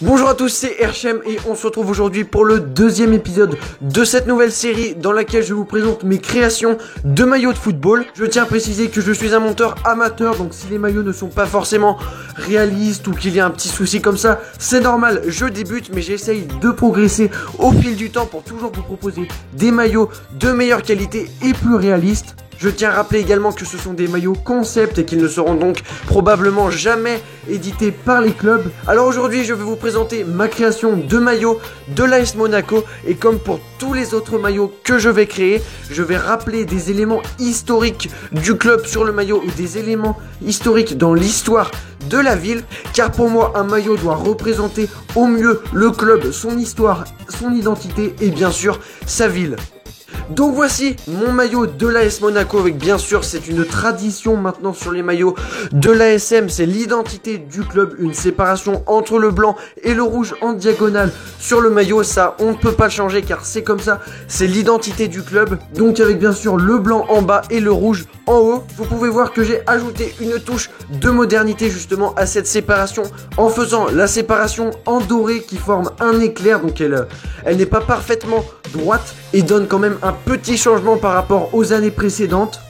Bonjour à tous, c'est Herchem et on se retrouve aujourd'hui pour le deuxième épisode de cette nouvelle série dans laquelle je vous présente mes créations de maillots de football. Je tiens à préciser que je suis un monteur amateur, donc si les maillots ne sont pas forcément réalistes ou qu'il y a un petit souci comme ça, c'est normal, je débute mais j'essaye de progresser au fil du temps pour toujours vous proposer des maillots de meilleure qualité et plus réalistes. Je tiens à rappeler également que ce sont des maillots concept et qu'ils ne seront donc probablement jamais édités par les clubs. Alors aujourd'hui, je vais vous présenter ma création de maillot de l'AS Monaco et comme pour tous les autres maillots que je vais créer, je vais rappeler des éléments historiques du club sur le maillot ou des éléments historiques dans l'histoire de la ville, car pour moi un maillot doit représenter au mieux le club, son histoire, son identité et bien sûr sa ville. Donc voici mon maillot de l'AS Monaco avec bien sûr c'est une tradition maintenant sur les maillots de l'ASM, c'est l'identité du club, une séparation entre le blanc et le rouge en diagonale sur le maillot, ça on ne peut pas le changer car c'est comme ça, c'est l'identité du club. Donc avec bien sûr le blanc en bas et le rouge en haut, vous pouvez voir que j'ai ajouté une touche de modernité justement à cette séparation en faisant la séparation en doré qui forme un éclair, donc elle n'est pas parfaitement droite et donne quand même un petit changement par rapport aux années précédentes.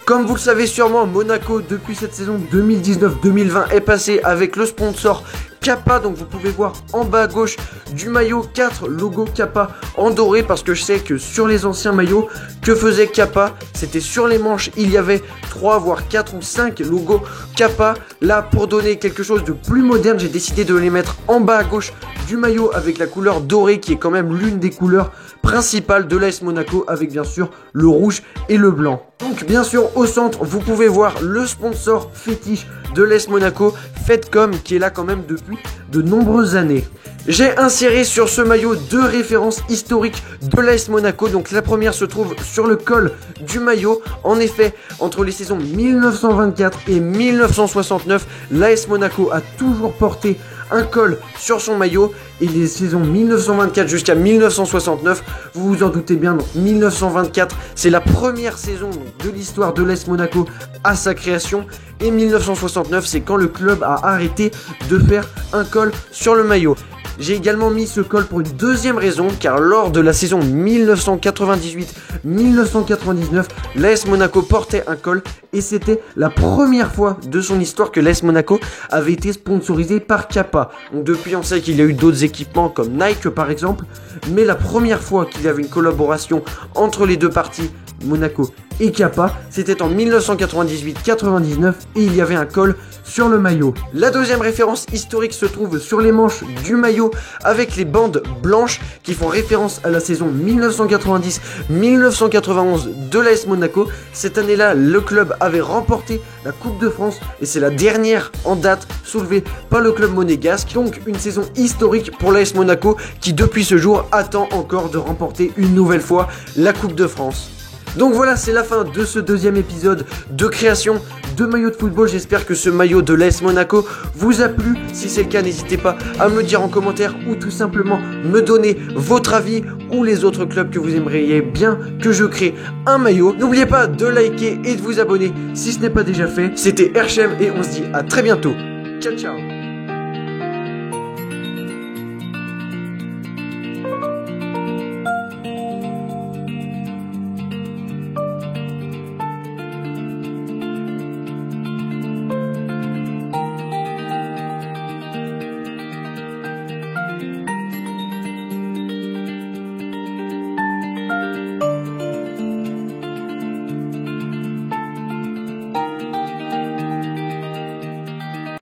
Comme vous le savez sûrement, Monaco depuis cette saison 2019-2020 est passé avec le sponsor Kappa, donc vous pouvez voir en bas à gauche du maillot 4 logos Kappa en doré, parce que je sais que sur les anciens maillots que faisait Kappa, c'était sur les manches il y avait 3 voire 4 ou 5 logos Kappa. Là pour donner quelque chose de plus moderne, j'ai décidé de les mettre en bas à gauche du maillot avec la couleur dorée qui est quand même l'une des couleurs principales de l'AS Monaco, avec bien sûr le rouge et le blanc. Donc bien sûr au centre vous pouvez voir le sponsor fétiche de l'AS Monaco, Fedcom, qui est là quand même depuis de nombreuses années. J'ai inséré sur ce maillot deux références historiques de l'AS Monaco. Donc la première se trouve sur le col du maillot. En effet, entre les saisons 1924 et 1969, l'AS Monaco a toujours porté un col sur son maillot, et les saisons 1924 jusqu'à 1969, vous vous en doutez bien, donc 1924 c'est la première saison de l'histoire de l'AS Monaco à sa création, et 1969 c'est quand le club a arrêté de faire un col sur le maillot. J'ai également mis ce col pour une deuxième raison, car lors de la saison 1998-1999, l'AS Monaco portait un col et c'était la première fois de son histoire que l'AS Monaco avait été sponsorisé par Kappa. Donc depuis on sait qu'il y a eu d'autres équipements comme Nike par exemple, mais la première fois qu'il y avait une collaboration entre les deux parties, Monaco et Kappa, c'était en 1998-99 et il y avait un col sur le maillot. La deuxième référence historique se trouve sur les manches du maillot avec les bandes blanches qui font référence à la saison 1990-1991 de l'AS Monaco. Cette année-là, le club avait remporté la Coupe de France et c'est la dernière en date soulevée par le club monégasque. Donc une saison historique pour l'AS Monaco qui depuis ce jour attend encore de remporter une nouvelle fois la Coupe de France. Donc voilà, c'est la fin de ce deuxième épisode de création de maillot de football. J'espère que ce maillot de l'AS Monaco vous a plu. Si c'est le cas, n'hésitez pas à me le dire en commentaire ou tout simplement me donner votre avis ou les autres clubs que vous aimeriez bien que je crée un maillot. N'oubliez pas de liker et de vous abonner si ce n'est pas déjà fait. C'était Herchem et on se dit à très bientôt. Ciao ciao.